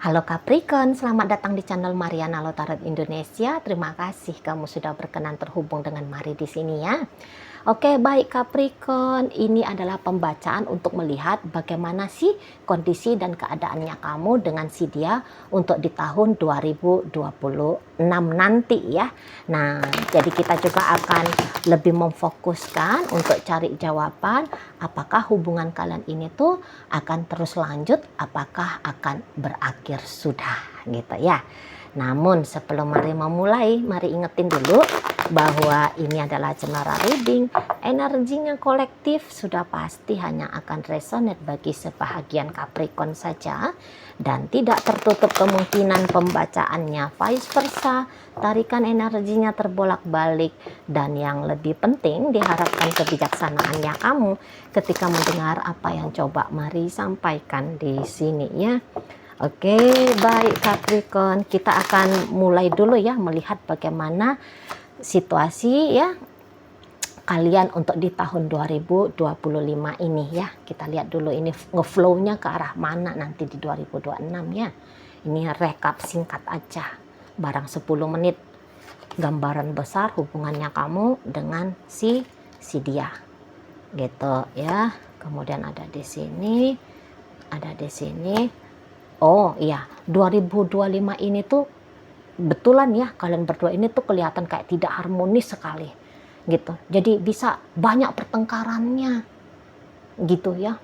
Halo Capricorn, selamat datang di channel Mariana Lotarot Indonesia. Terima kasih kamu sudah berkenan terhubung dengan Mari di sini ya. Oke, baik Capricorn, ini adalah pembacaan untuk melihat bagaimana sih kondisi dan keadaannya kamu dengan si dia untuk di tahun 2026 nanti ya. Nah, jadi kita juga akan lebih memfokuskan untuk cari jawaban apakah hubungan kalian ini tuh akan terus lanjut, apakah akan berakhir sudah gitu ya. Namun sebelum mari memulai, mari ingetin dulu bahwa ini adalah general reading. Energinya kolektif sudah pasti hanya akan resonate bagi sebahagian Capricorn saja dan tidak tertutup kemungkinan pembacaannya vice versa. Tarikan energinya terbolak-balik dan yang lebih penting diharapkan kebijaksanaannya kamu ketika mendengar apa yang coba Mari sampaikan di sini ya. Oke, baik Capricorn, kita akan mulai dulu ya melihat bagaimana situasi ya kalian untuk di tahun 2025 ini ya. Kita lihat dulu ini ngeflow-nya ke arah mana nanti di 2026 ya. Ini rekap singkat aja, barang 10 menit. Gambaran besar hubungannya kamu dengan si dia. Gitu ya. Kemudian ada di sini, ada di sini. Oh iya, 2025 ini tuh betulan ya, kalian berdua ini tuh kelihatan kayak tidak harmonis sekali gitu. Jadi bisa banyak pertengkarannya gitu ya.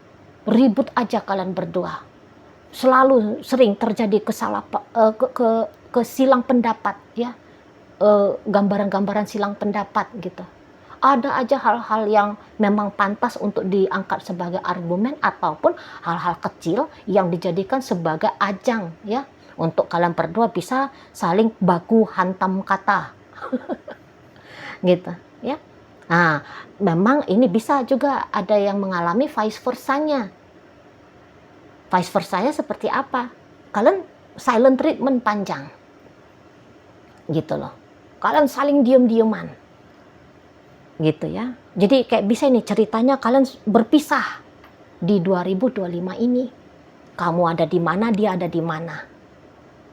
Ribut aja kalian berdua. Selalu sering terjadi silang pendapat ya. Gambaran-gambaran silang pendapat gitu. Ada aja hal-hal yang memang pantas untuk diangkat sebagai argumen ataupun hal-hal kecil yang dijadikan sebagai ajang ya untuk kalian berdua bisa saling baku hantam kata gitu ya. Nah, memang ini bisa juga ada yang mengalami vice versanya. Vice versanya seperti apa? Kalian silent treatment panjang gitu loh. Kalian saling diem-dieman gitu ya. Jadi kayak bisa nih ceritanya kalian berpisah di 2025 ini. Kamu ada di mana, dia ada di mana.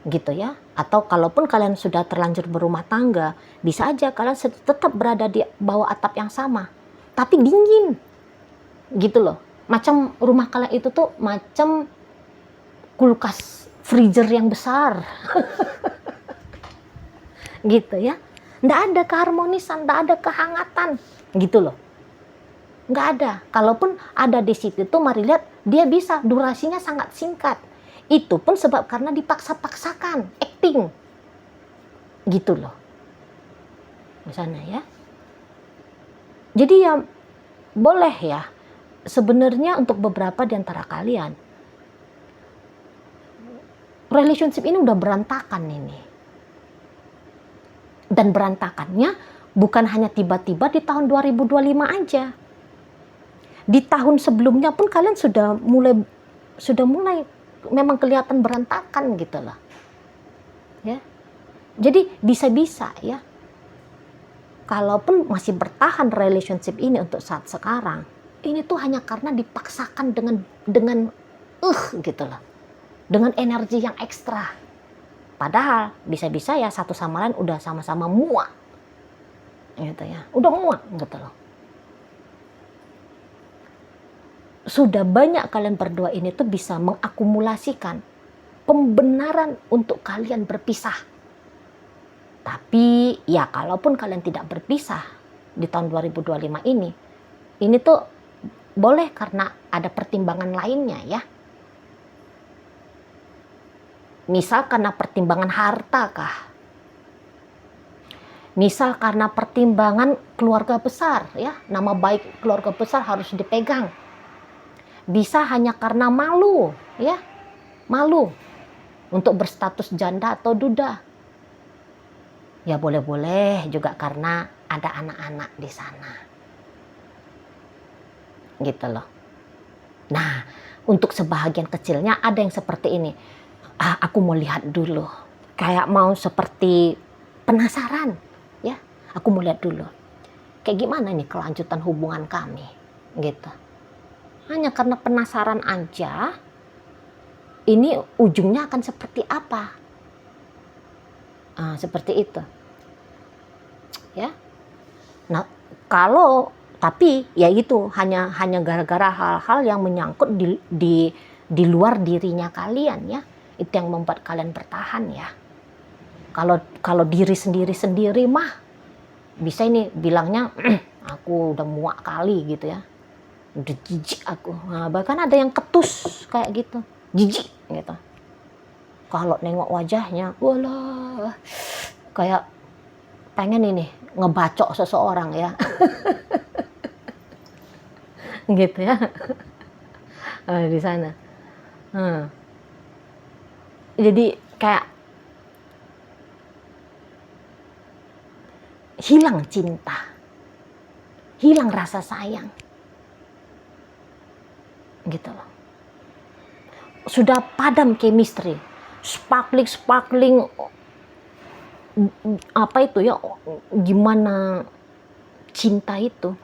Gitu ya. Atau kalaupun kalian sudah terlanjur berumah tangga, bisa aja kalian tetap berada di bawah atap yang sama. Tapi dingin. Gitu loh. Macam rumah kalian itu tuh macam kulkas freezer yang besar. Gitu ya. Nggak ada keharmonisan, nggak ada kehangatan, gitu loh. Nggak ada. Kalaupun ada di situ tuh, mari lihat, dia bisa, durasinya sangat singkat. Itu pun sebab karena dipaksa-paksakan, acting. Gitu loh. Misalnya ya. Jadi ya, boleh ya, sebenarnya untuk beberapa di antara kalian, relationship ini udah berantakan ini. Dan berantakannya bukan hanya tiba-tiba di tahun 2025 aja. Di tahun sebelumnya pun kalian sudah mulai memang kelihatan berantakan gitu loh. Ya. Jadi bisa-bisa ya. Kalaupun masih bertahan relationship ini untuk saat sekarang, ini tuh hanya karena dipaksakan dengan gitu loh. Dengan energi yang ekstra. Padahal bisa-bisa ya satu sama lain udah sama-sama muak gitu ya, udah muak gitu loh. Sudah banyak kalian berdua ini tuh bisa mengakumulasikan pembenaran untuk kalian berpisah. Tapi ya kalaupun kalian tidak berpisah di tahun 2025 ini tuh boleh karena ada pertimbangan lainnya ya. Misal karena pertimbangan harta kah? Misal karena pertimbangan keluarga besar ya, nama baik keluarga besar harus dipegang. Bisa hanya karena malu ya, malu untuk berstatus janda atau duda. Ya boleh-boleh juga karena ada anak-anak di sana. Gitu loh. Nah, untuk sebahagian kecilnya ada yang seperti ini. Aku mau lihat dulu, kayak mau seperti penasaran ya, aku mau lihat dulu kayak gimana nih kelanjutan hubungan kami gitu. Hanya karena penasaran aja ini ujungnya akan seperti apa. Seperti itu ya. Nah, tapi ya itu hanya gara-gara hal-hal yang menyangkut di luar dirinya kalian ya. Itu yang membuat kalian bertahan ya. Kalau diri sendiri mah bisa ini bilangnya aku udah muak kali gitu ya. Udah jijik aku. Nah, bahkan ada yang ketus kayak gitu. Jijik gitu. Kalau nengok wajahnya, walah, kayak pengen ini ngebacok seseorang ya. Gitu ya. Di sana. Jadi kayak hilang cinta, hilang rasa sayang, gitu loh. Sudah padam chemistry, sparkling, apa itu ya, gimana cinta itu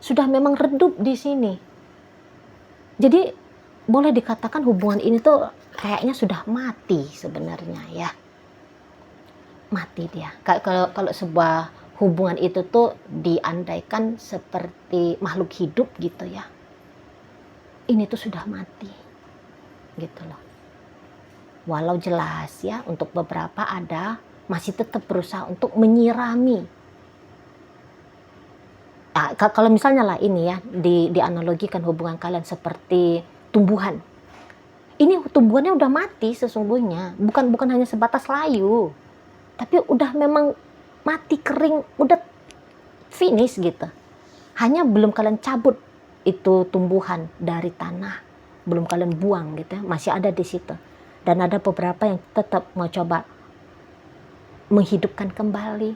sudah memang redup di sini. Jadi boleh dikatakan hubungan ini tuh kayaknya sudah mati sebenarnya ya. Mati dia. Kalau sebuah hubungan itu tuh diandaikan seperti makhluk hidup gitu ya. Ini tuh sudah mati. Gitu loh. Walau jelas ya untuk beberapa ada masih tetap berusaha untuk menyirami. Kalau misalnya lah ini ya dianalogikan hubungan kalian seperti tumbuhan. Ini tumbuhannya udah mati sesungguhnya, bukan hanya sebatas layu, tapi udah memang mati kering, udah finish gitu. Hanya belum kalian cabut itu tumbuhan dari tanah, belum kalian buang gitu ya, masih ada di situ. Dan ada beberapa yang tetap mau coba menghidupkan kembali,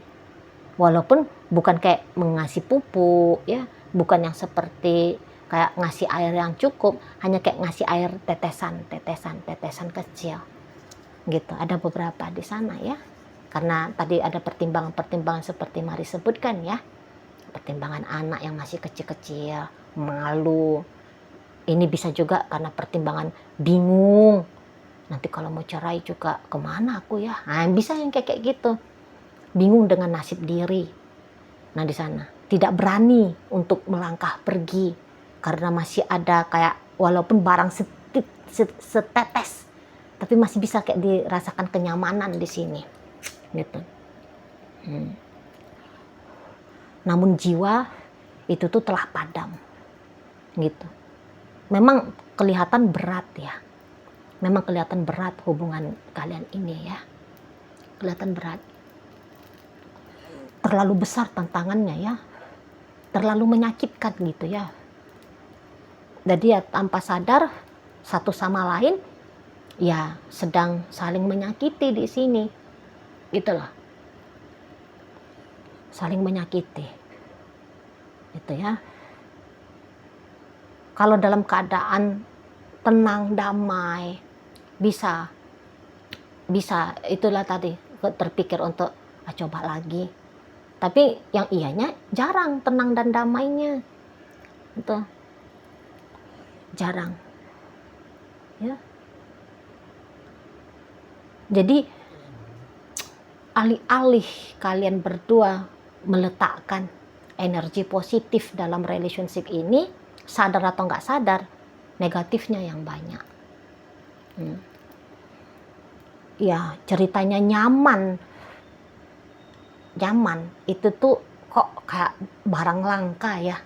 walaupun bukan kayak mengasih pupuk ya, bukan yang seperti kayak ngasih air yang cukup, hanya kayak ngasih air tetesan kecil gitu. Ada beberapa di sana ya, karena tadi ada pertimbangan seperti Mari sebutkan ya, pertimbangan anak yang masih kecil-kecil, malu. Ini bisa juga karena pertimbangan bingung, nanti kalau mau cerai juga kemana aku ya. Nah, bisa yang kayak gitu, bingung dengan nasib diri. Nah, di sana tidak berani untuk melangkah pergi karena masih ada kayak walaupun barang setetes, tapi masih bisa kayak dirasakan kenyamanan di sini, gitu. Namun jiwa itu tuh telah padam, gitu. Memang kelihatan berat ya, memang kelihatan berat hubungan kalian ini ya, kelihatan berat. Terlalu besar tantangannya ya, terlalu menyakitkan gitu ya. Jadi ya tanpa sadar satu sama lain ya sedang saling menyakiti di sini, gitu loh. Saling menyakiti, gitu ya. Kalau dalam keadaan tenang, damai, bisa itulah tadi terpikir untuk coba lagi. Tapi yang iyanya jarang tenang dan damainya, itu jarang ya. Jadi alih-alih kalian berdua meletakkan energi positif dalam relationship ini, sadar atau nggak sadar, negatifnya yang banyak. Ya ceritanya nyaman itu tuh kok kayak barang langka ya,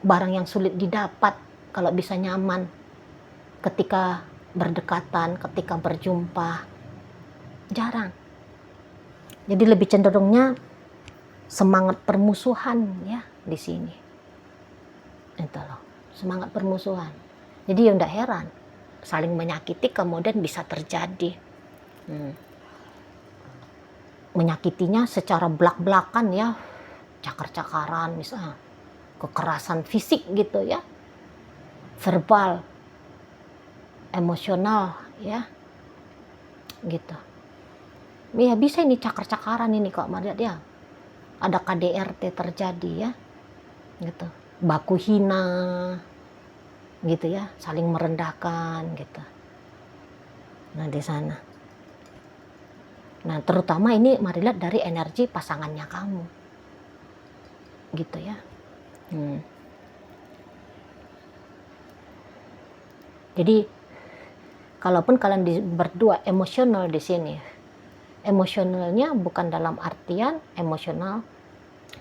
barang yang sulit didapat. Kalau bisa nyaman ketika berdekatan, ketika berjumpa, jarang. Jadi lebih cenderungnya semangat permusuhan ya di sini. Itu loh, semangat permusuhan. Jadi ya enggak heran saling menyakiti kemudian bisa terjadi. Menyakitinya secara belak-belakan ya, cakar-cakaran misalnya, kekerasan fisik gitu ya, verbal, emosional ya, gitu. Ya bisa ini cakar-cakaran ini kok melihat ya, ada KDRT terjadi ya, gitu, baku hina, gitu ya, saling merendahkan gitu. Nah, di sana. Nah, terutama ini mari lihat dari energi pasangannya kamu. Gitu ya. Jadi, kalaupun kalian berdua emosional di sini, emosionalnya bukan dalam artian emosional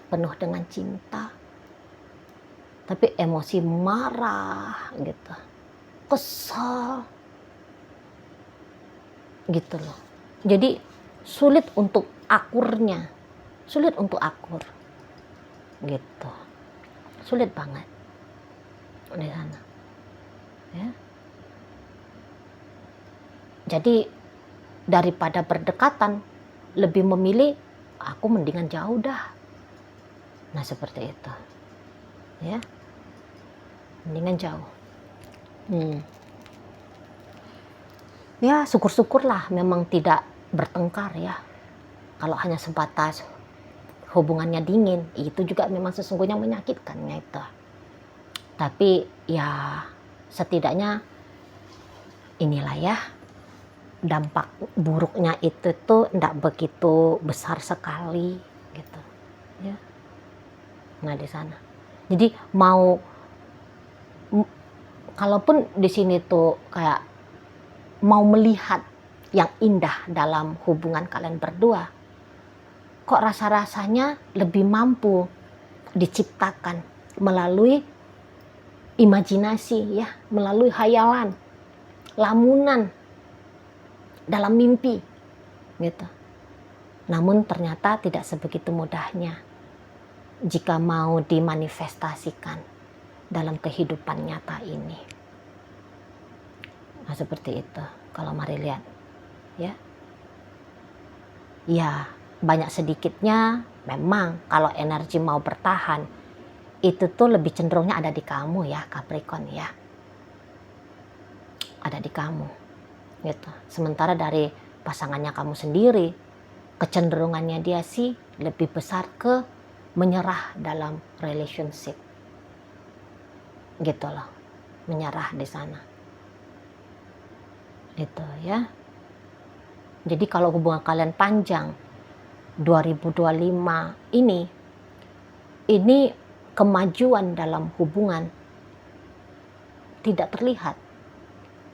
penuh dengan cinta, tapi emosi marah gitu, kesal gitu loh. Jadi sulit untuk akurnya, sulit untuk akur gitu, sulit banget di sana ya. Jadi daripada berdekatan, lebih memilih aku mendingan jauh dah. Nah, seperti itu ya, mendingan jauh. Ya, syukur-syukurlah memang tidak bertengkar ya. Kalau hanya sebatas hubungannya dingin, itu juga memang sesungguhnya menyakitkannya itu. Tapi ya setidaknya inilah ya, dampak buruknya itu tuh tidak begitu besar sekali gitu ya. Nah, di sana. Jadi kalaupun di sini tuh kayak mau melihat yang indah dalam hubungan kalian berdua, kok rasa-rasanya lebih mampu diciptakan melalui imajinasi ya, melalui hayalan, lamunan dalam mimpi gitu. Namun ternyata tidak sebegitu mudahnya jika mau dimanifestasikan dalam kehidupan nyata ini. Nah, seperti itu kalau mari lihat ya. Ya, banyak sedikitnya memang kalau energi mau bertahan itu tuh lebih cenderungnya ada di kamu ya, Capricorn ya. Ada di kamu gitu. Sementara dari pasangannya kamu sendiri, kecenderungannya dia sih lebih besar ke menyerah dalam relationship. Gitu loh. Menyerah di sana. Itu ya. Jadi kalau hubungan kalian panjang 2025 ini kemajuan dalam hubungan tidak terlihat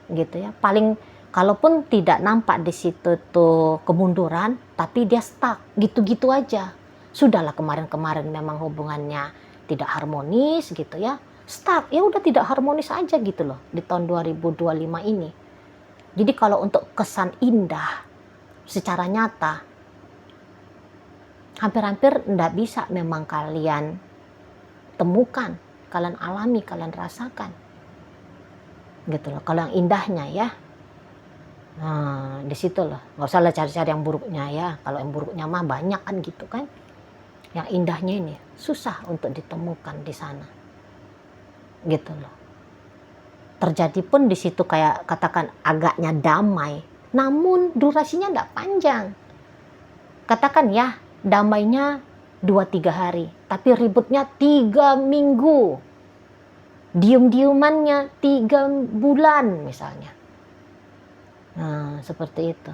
gitu ya. Paling kalaupun tidak nampak di situ tuh kemunduran, tapi dia stuck gitu-gitu aja. Sudahlah, kemarin-kemarin memang hubungannya tidak harmonis gitu ya, stuck ya, udah tidak harmonis aja gitu loh di tahun 2025 ini. Jadi kalau untuk kesan indah secara nyata hampir-hampir tidak bisa memang kalian temukan, kalian alami, kalian rasakan gitu loh. Kalau yang indahnya ya, nah di situ loh, nggak usah lah cari-cari yang buruknya ya. Kalau yang buruknya mah banyak kan gitu kan. Yang indahnya ini susah untuk ditemukan di sana gitu loh. Terjadi pun di situ kayak katakan agaknya damai, namun durasinya tidak panjang. Katakan ya damainya 2-3 hari, tapi ributnya 3 minggu. Diem-diemannya 3 bulan misalnya. Nah, seperti itu.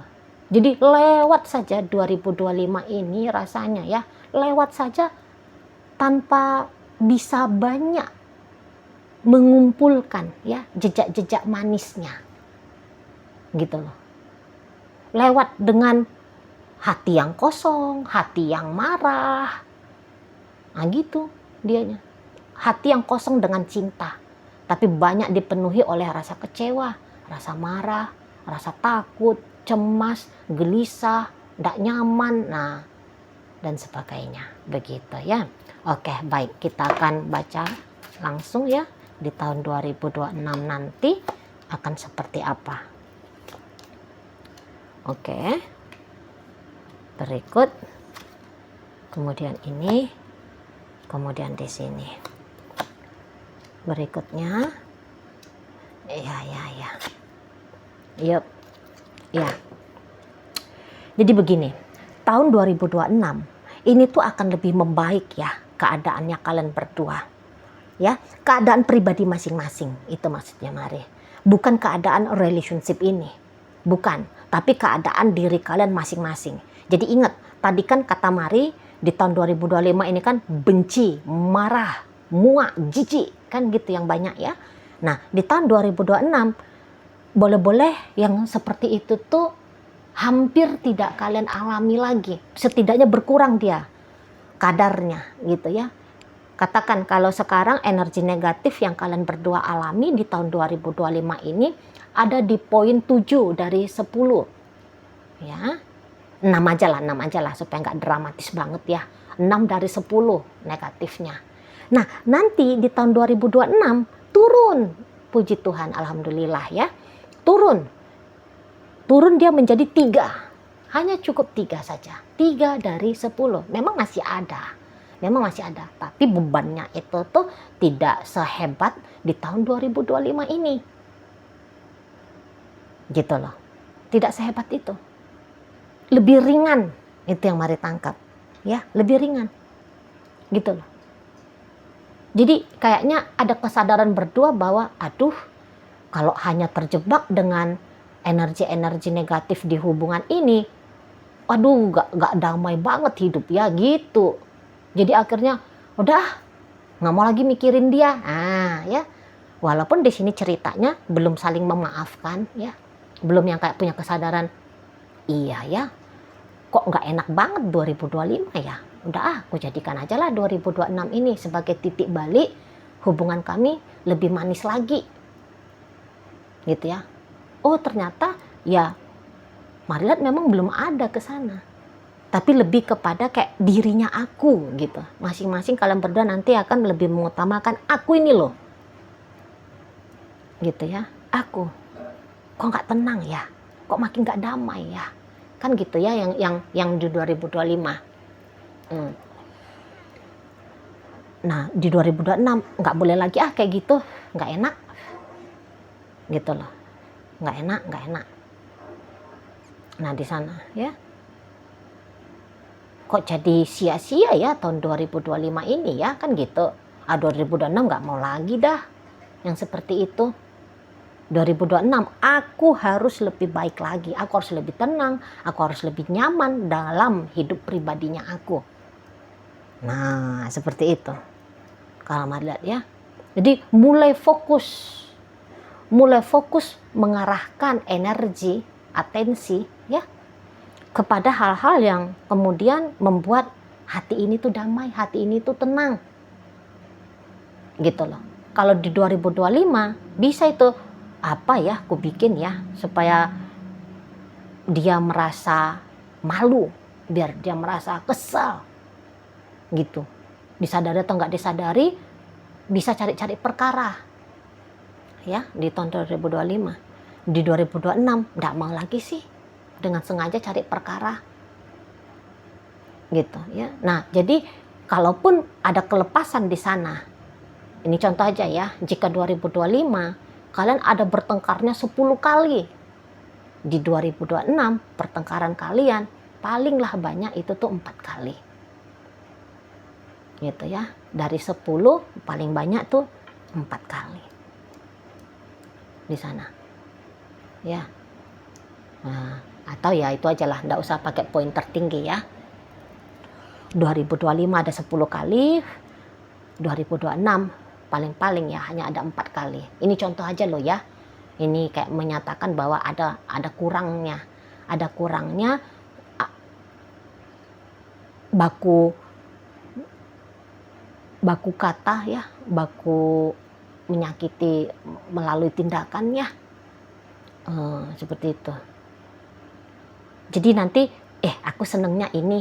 Jadi lewat saja 2025 ini rasanya ya, lewat saja tanpa bisa banyak mengumpulkan ya jejak-jejak manisnya. Gitu loh. Lewat dengan hati yang kosong, hati yang marah. Nah, gitu dianya. Hati yang kosong dengan cinta, tapi banyak dipenuhi oleh rasa kecewa, rasa marah, rasa takut, cemas, gelisah, tidak nyaman, nah dan sebagainya, begitu ya. Oke, baik, kita akan baca langsung ya di tahun 2026 nanti akan seperti apa. Oke, berikut, kemudian ini, kemudian di sini. Berikutnya, Yup. Ya. Jadi begini, tahun 2026 ini tuh akan lebih membaik ya keadaannya kalian berdua. Ya, keadaan pribadi masing-masing itu maksudnya mari. Bukan keadaan relationship ini. Bukan, tapi keadaan diri kalian masing-masing. Jadi ingat, tadi kan kata Mari di tahun 2025 ini kan benci, marah, muak, jijik, kan gitu yang banyak ya. Nah, di tahun 2026 boleh-boleh yang seperti itu tuh hampir tidak kalian alami lagi. Setidaknya berkurang dia kadarnya gitu ya. Katakan kalau sekarang energi negatif yang kalian berdua alami di tahun 2025 ini ada di poin 7 dari 10. Ya. 6 aja lah supaya nggak dramatis banget ya. 6 dari 10 negatifnya. Nah, nanti di tahun 2026 turun. Puji Tuhan, alhamdulillah ya. Turun dia menjadi 3. Hanya cukup 3 saja. 3 dari 10. Memang masih ada. Tapi bebannya itu tuh tidak sehebat di tahun 2025 ini. Gitu loh. Tidak sehebat itu. Lebih ringan. Itu yang Mari tangkap. Ya, lebih ringan. Gitu loh. Jadi kayaknya ada kesadaran berdua bahwa aduh, kalau hanya terjebak dengan energi-energi negatif di hubungan ini, aduh gak damai banget hidup ya gitu. Jadi akhirnya udah nggak mau lagi mikirin dia. Nah ya, walaupun di sini ceritanya belum saling memaafkan ya, belum yang kayak punya kesadaran. Iya ya, kok nggak enak banget 2025 ya. Udah aku jadikan aja lah 2026 ini sebagai titik balik hubungan kami lebih manis lagi. Gitu ya. Oh ternyata ya Mari lihat memang belum ada ke sana. Tapi lebih kepada kayak dirinya aku gitu. Masing-masing kalian berdua nanti akan lebih mengutamakan aku ini loh. Gitu ya. Aku. Kok nggak tenang ya? Kok makin nggak damai ya? Kan gitu ya yang di 2025. Nah di 2026 nggak boleh lagi kayak gitu. Nggak enak. Gitu loh. Nggak enak. Nah di sana ya. Kok jadi sia-sia ya tahun 2025 ini ya kan gitu. 2026 nggak mau lagi dah yang seperti itu. 2026 aku harus lebih baik lagi, aku harus lebih tenang, aku harus lebih nyaman dalam hidup pribadinya aku. Nah seperti itu kalau Mari lihat ya. Jadi mulai fokus mengarahkan energi, atensi ya kepada hal-hal yang kemudian membuat hati ini tuh damai, hati ini tuh tenang. Gitu loh. Kalau di 2025 bisa itu apa ya aku bikin ya supaya dia merasa malu, biar dia merasa kesal. Gitu. Disadari atau enggak disadari bisa cari-cari perkara. Ya, di tahun 2025. Di 2026 enggak mau lagi sih dengan sengaja cari perkara gitu ya. Nah jadi kalaupun ada kelepasan di sana, ini contoh aja ya, jika 2025 kalian ada bertengkarnya 10 kali, di 2026 pertengkaran kalian palinglah banyak itu tuh 4 kali gitu ya. Dari 10 paling banyak tuh 4 kali di sana ya. Nah atau ya itu aja lah, nggak usah pakai poin tertinggi ya. 2025 ada 10 kali, 2026 paling-paling ya hanya ada 4 kali. Ini contoh aja loh ya. Ini kayak menyatakan bahwa ada kurangnya baku kata ya, baku menyakiti melalui tindakannya. Seperti itu. Jadi nanti aku senengnya ini,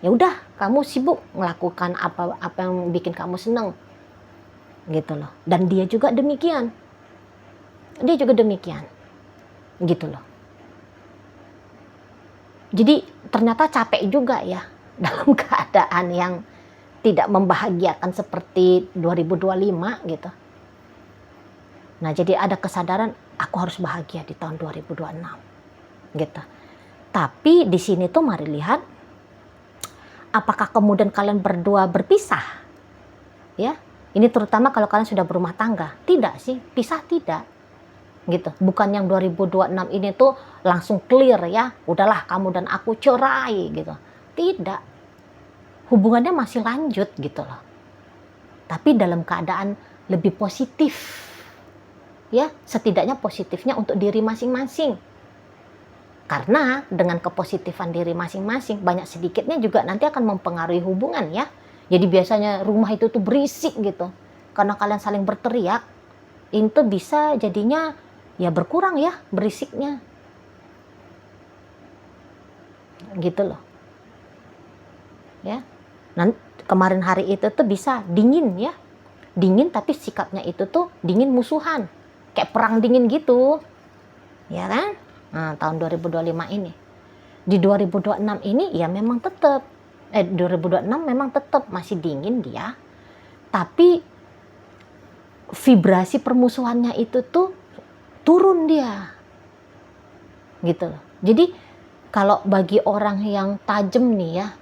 ya udah kamu sibuk melakukan apa yang bikin kamu seneng gitu loh. Dan dia juga demikian gitu loh. Jadi ternyata capek juga ya dalam keadaan yang tidak membahagiakan seperti 2025 gitu. Nah jadi ada kesadaran aku harus bahagia di tahun 2026 gitu. Tapi di sini tuh Mari lihat, apakah kemudian kalian berdua berpisah? Ya, ini terutama kalau kalian sudah berumah tangga. Tidak sih, pisah tidak. gitu. Bukan yang 2026 ini tuh langsung clear ya, udahlah kamu dan aku cerai gitu. Tidak, hubungannya masih lanjut gitu loh, tapi dalam keadaan lebih positif ya, setidaknya positifnya untuk diri masing-masing. Karena dengan kepositifan diri masing-masing, banyak sedikitnya juga nanti akan mempengaruhi hubungan ya. Jadi biasanya rumah itu tuh berisik gitu, karena kalian saling berteriak, itu bisa jadinya ya berkurang ya berisiknya gitu loh ya. Nanti kemarin hari itu tuh bisa dingin ya, dingin tapi sikapnya itu tuh dingin musuhan, kayak perang dingin gitu ya kan. Nah, tahun 2025 ini, di 2026 ini ya memang tetap 2026 memang tetap masih dingin dia, tapi vibrasi permusuhannya itu tuh turun dia gitu loh. Jadi kalau bagi orang yang tajam nih ya,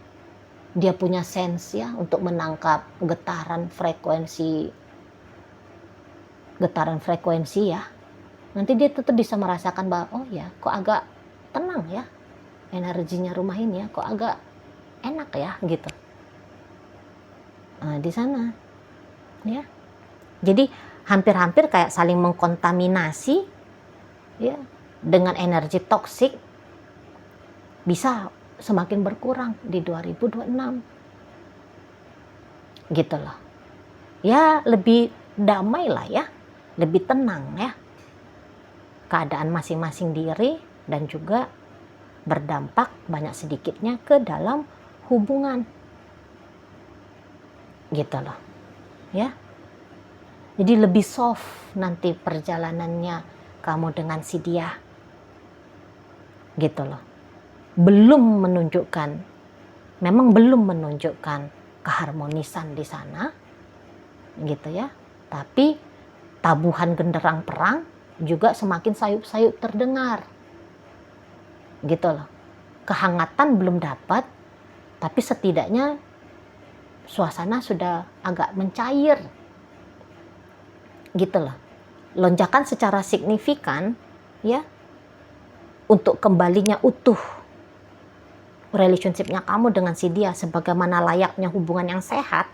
dia punya sense ya untuk menangkap getaran frekuensi ya, nanti dia tetap bisa merasakan bahwa oh ya kok agak tenang ya energinya rumah ini ya, kok agak enak ya gitu. Nah, di sana ya, jadi hampir-hampir kayak saling mengkontaminasi ya, dengan energi toksik bisa semakin berkurang di 2026 gitu loh ya, lebih damai lah ya, lebih tenang ya keadaan masing-masing diri, dan juga berdampak banyak sedikitnya ke dalam hubungan gitu loh ya. Jadi lebih soft nanti perjalanannya kamu dengan si dia gitu loh. Memang belum menunjukkan keharmonisan di sana gitu ya, tapi tabuhan genderang perang juga semakin sayup-sayup terdengar gitu loh. Kehangatan belum dapat, tapi setidaknya suasana sudah agak mencair gitu loh. Lonjakan secara signifikan ya untuk kembalinya utuh relationship-nya kamu dengan si dia sebagaimana layaknya hubungan yang sehat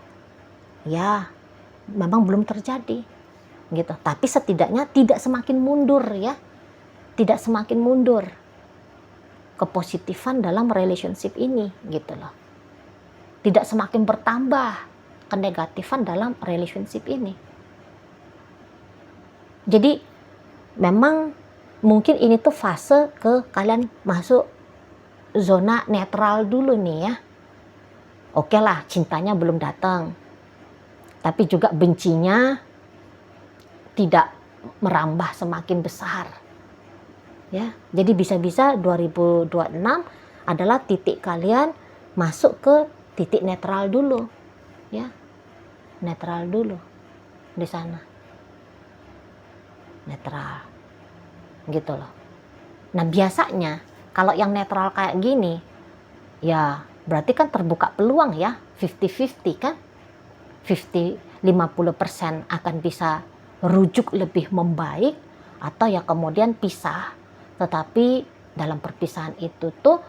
ya memang belum terjadi gitu. Tapi setidaknya tidak semakin mundur ya, tidak semakin mundur kepositifan dalam relationship ini gitu loh, tidak semakin bertambah kenegatifan dalam relationship ini. Jadi memang mungkin ini tuh fase ke kalian masuk zona netral dulu nih ya. Oke lah, cintanya belum datang, tapi juga bencinya tidak merambah semakin besar ya. Jadi bisa-bisa 2026 adalah titik kalian masuk ke titik netral dulu ya, netral dulu di sana, netral gitu loh. Nah biasanya kalau yang netral kayak gini ya berarti kan terbuka peluang ya, 50-50 kan, 50% akan bisa rujuk lebih membaik, atau ya kemudian pisah, tetapi dalam perpisahan itu tuh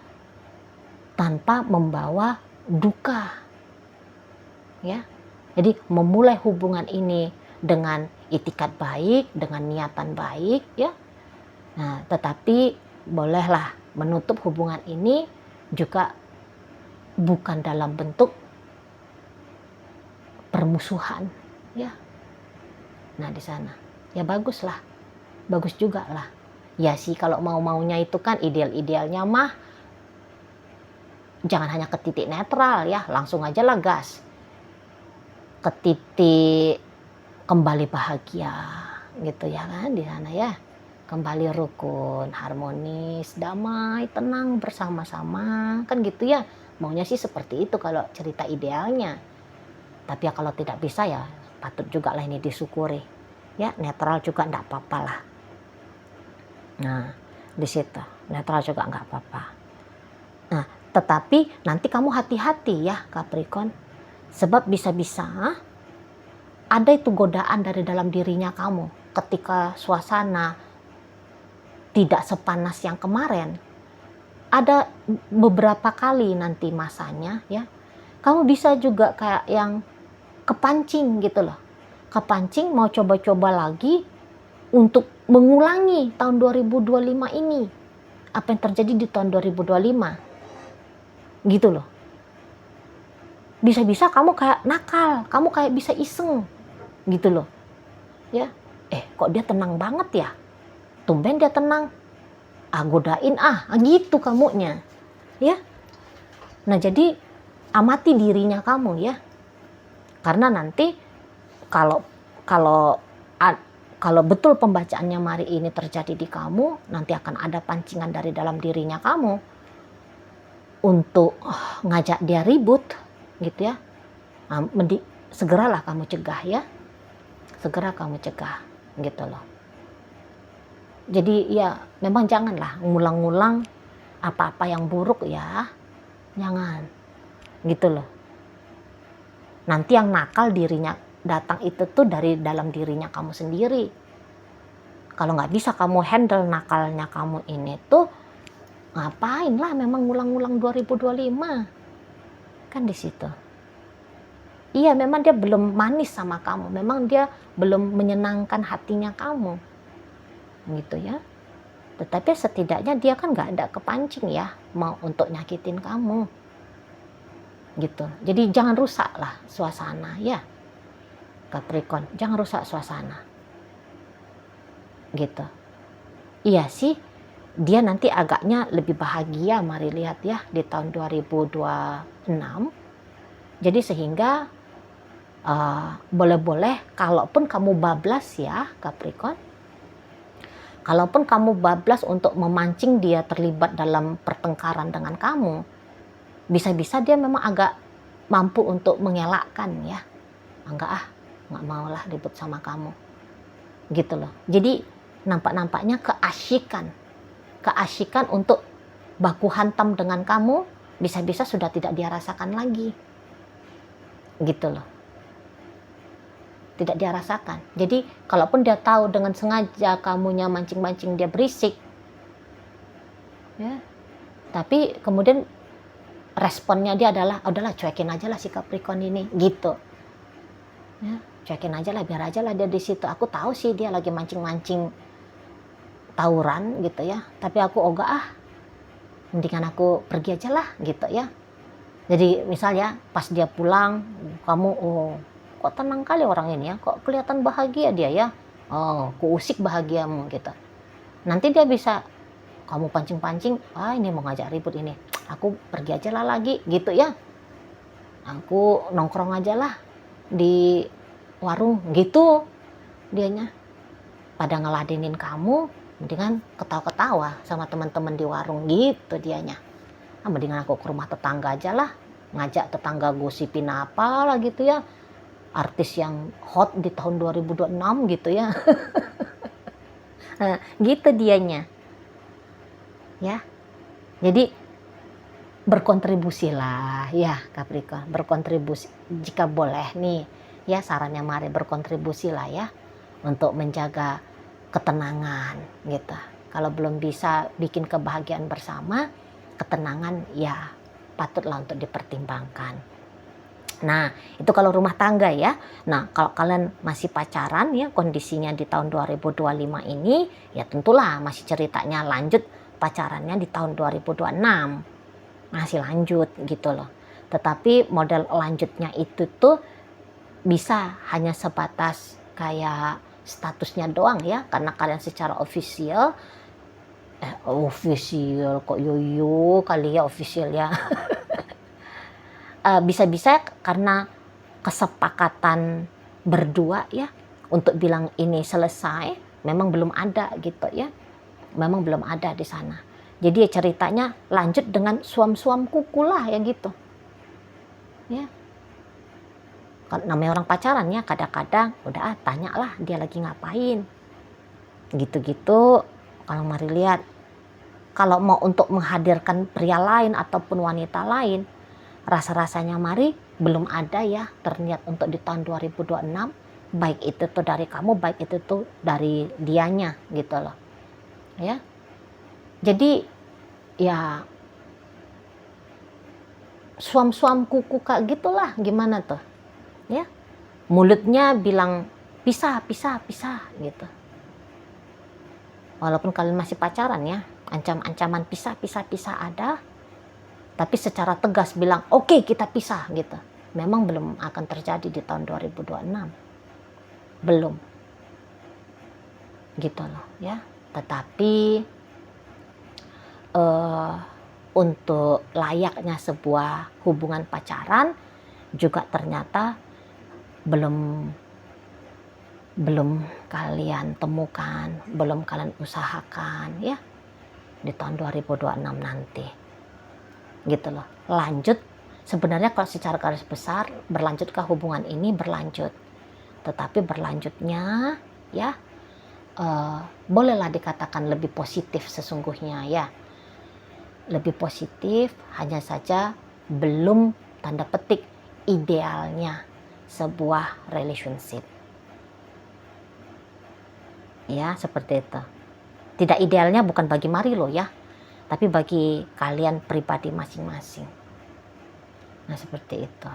tanpa membawa duka ya. Jadi memulai hubungan ini dengan itikat baik, dengan niatan baik ya. Nah, tetapi bolehlah menutup hubungan ini juga bukan dalam bentuk permusuhan ya. Nah di sana ya bagus lah, bagus juga lah ya sih. Kalau mau-maunya itu kan ideal-idealnya mah jangan hanya ke titik netral ya, langsung aja lah gas ke titik kembali bahagia gitu ya kan di sana ya, kembali rukun, harmonis, damai, tenang bersama-sama kan gitu ya. Maunya sih seperti itu kalau cerita idealnya. Tapi ya kalau tidak bisa ya patut juga lah ini disyukuri ya, netral juga enggak apa-apa lah. Nah di situ netral juga enggak apa-apa. Nah tetapi nanti kamu hati-hati ya Capricorn, sebab bisa-bisa ada itu godaan dari dalam dirinya kamu ketika suasana tidak sepanas yang kemarin. Ada beberapa kali nanti masanya ya, kamu bisa juga kayak yang kepancing gitu loh. Kepancing mau coba-coba lagi untuk mengulangi tahun 2025 ini. Apa yang terjadi di tahun 2025. Gitu loh. Bisa-bisa kamu kayak nakal, kamu kayak bisa iseng. Gitu loh. Ya. Kok dia tenang banget ya? Tumben dia tenang. Godain gitu kamunya. Ya. Nah, jadi amati dirinya kamu ya. Karena nanti kalau betul pembacaannya Mari ini terjadi di kamu, nanti akan ada pancingan dari dalam dirinya kamu untuk ngajak dia ribut gitu ya. Segeralah kamu cegah ya. Segera kamu cegah gitu loh. Jadi ya memang janganlah ngulang-ngulang apa-apa yang buruk ya. Jangan. Gitu loh. Nanti yang nakal dirinya datang itu tuh dari dalam dirinya kamu sendiri. Kalau nggak bisa kamu handle nakalnya kamu ini tuh, ngapain lah memang ngulang-ngulang 2025. Kan di situ. Iya, memang dia belum manis sama kamu. Memang dia belum menyenangkan hatinya kamu. Gitu ya. Tetapi setidaknya dia kan nggak ada kepancing ya mau untuk nyakitin kamu. Gitu. Jadi jangan rusaklah suasana ya. Capricorn, jangan rusak suasana. Gitu. Iya sih, dia nanti agaknya lebih bahagia, mari lihat ya, di tahun 2026. Jadi sehingga boleh-boleh kalaupun kamu bablas ya Capricorn, kalaupun kamu bablas untuk memancing dia terlibat dalam pertengkaran dengan kamu, bisa-bisa dia memang agak mampu untuk mengelakkan ya. Nggak maulah ribut sama kamu. Gitu loh. Jadi nampak-nampaknya keasyikan untuk baku hantam dengan kamu, bisa-bisa sudah tidak dia rasakan lagi. Gitu loh. Tidak dia rasakan. Jadi kalaupun dia tahu dengan sengaja kamunya mancing-mancing dia berisik, ya, tapi kemudian responnya dia adalah, udahlah cuekin aja lah si Capricorn ini, gitu. Ya, cuekin aja lah, biar aja lah dia di situ. Aku tahu sih dia lagi mancing-mancing tawuran gitu ya, tapi aku mendingan aku pergi aja lah gitu ya. Jadi misalnya pas dia pulang, kamu kok tenang kali orang ini ya, kok kelihatan bahagia dia ya, kuusik bahagiamu gitu. Nanti dia bisa kamu pancing-pancing, ini mau ngajak ribut ini, aku pergi aja lah lagi gitu ya, aku nongkrong aja lah di warung gitu dianya. Pada ngeladenin kamu, mendingan ketawa-ketawa sama teman-teman di warung gitu dianya. Mendingan aku ke rumah tetangga aja lah, ngajak tetangga gosipin apa lah gitu ya, artis yang hot di tahun 2026 gitu ya. Nah, gitu dianya ya. Jadi berkontribusilah ya Capricorn, berkontribusi jika boleh nih ya, sarannya Mari berkontribusilah ya untuk menjaga ketenangan gitu. Kalau belum bisa bikin kebahagiaan bersama, ketenangan ya patutlah untuk dipertimbangkan. Nah, itu kalau rumah tangga ya. Nah, kalau kalian masih pacaran ya, kondisinya di tahun 2025 ini, ya tentulah masih ceritanya lanjut pacarannya di tahun 2026. Masih lanjut gitu loh. Tetapi model lanjutnya itu tuh bisa hanya sebatas kayak statusnya doang ya, karena kalian secara official kok yoyo kali ya official ya. Bisa-bisa karena kesepakatan berdua ya untuk bilang ini selesai, memang belum ada gitu ya, memang belum ada di sana. Jadi ya ceritanya lanjut dengan suam-suam kuku lah ya gitu ya. Kalau namanya orang pacaran ya, kadang-kadang udah tanya lah dia lagi ngapain gitu-gitu. Kalau Mari lihat, kalau mau untuk menghadirkan pria lain ataupun wanita lain, rasa-rasanya Mari belum ada ya terniat untuk di tahun 2026, baik itu tuh dari kamu, baik itu tuh dari dianya gitu loh ya. Jadi ya suam-suam kuku kak gitulah, gimana tuh ya, mulutnya bilang pisah pisah pisah gitu, walaupun kalian masih pacaran ya, ancam-ancaman pisah pisah pisah ada, tapi secara tegas bilang oke, kita pisah gitu, memang belum akan terjadi di tahun 2026, belum gitu loh ya. Tetapi untuk layaknya sebuah hubungan pacaran juga ternyata belum kalian temukan, belum kalian usahakan ya di tahun 2026 nanti gitu loh. Lanjut, sebenarnya kalau secara garis besar berlanjutkah hubungan ini? Berlanjut, tetapi berlanjutnya ya bolehlah dikatakan lebih positif sesungguhnya ya, lebih positif, hanya saja belum tanda petik idealnya sebuah relationship ya, seperti itu. Tidak idealnya bukan bagi Mari loh ya, tapi bagi kalian pribadi masing-masing. Nah seperti itu.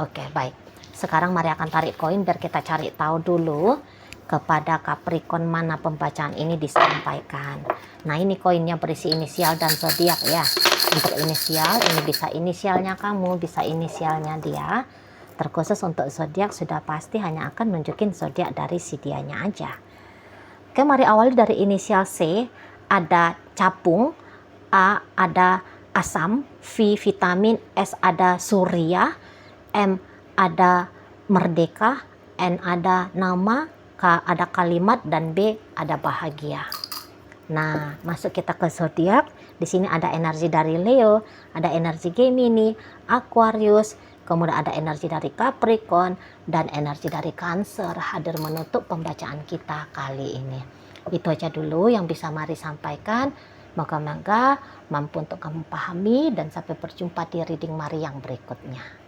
Oke, baik, sekarang Mari akan tarik koin biar kita cari tahu dulu kepada Capricorn mana pembacaan ini disampaikan. Nah ini koinnya berisi inisial dan zodiak ya. Untuk inisial ini bisa inisialnya kamu, bisa inisialnya dia. Terkhusus untuk zodiak sudah pasti hanya akan nunjukin zodiak dari si dianya aja. Oke, mari awali dari inisial C. Ada capung, A ada asam, V vitamin, S ada surya, M ada merdeka, N ada nama, K ada kalimat, dan B ada bahagia. Nah, masuk kita ke zodiak. Di sini ada energi dari Leo, ada energi Gemini, Aquarius, kemudian ada energi dari Capricorn dan energi dari Cancer hadir menutup pembacaan kita kali ini. Itu aja dulu yang bisa Mari sampaikan. Moga-moga mampu untuk kamu pahami, dan sampai berjumpa di reading Mari yang berikutnya.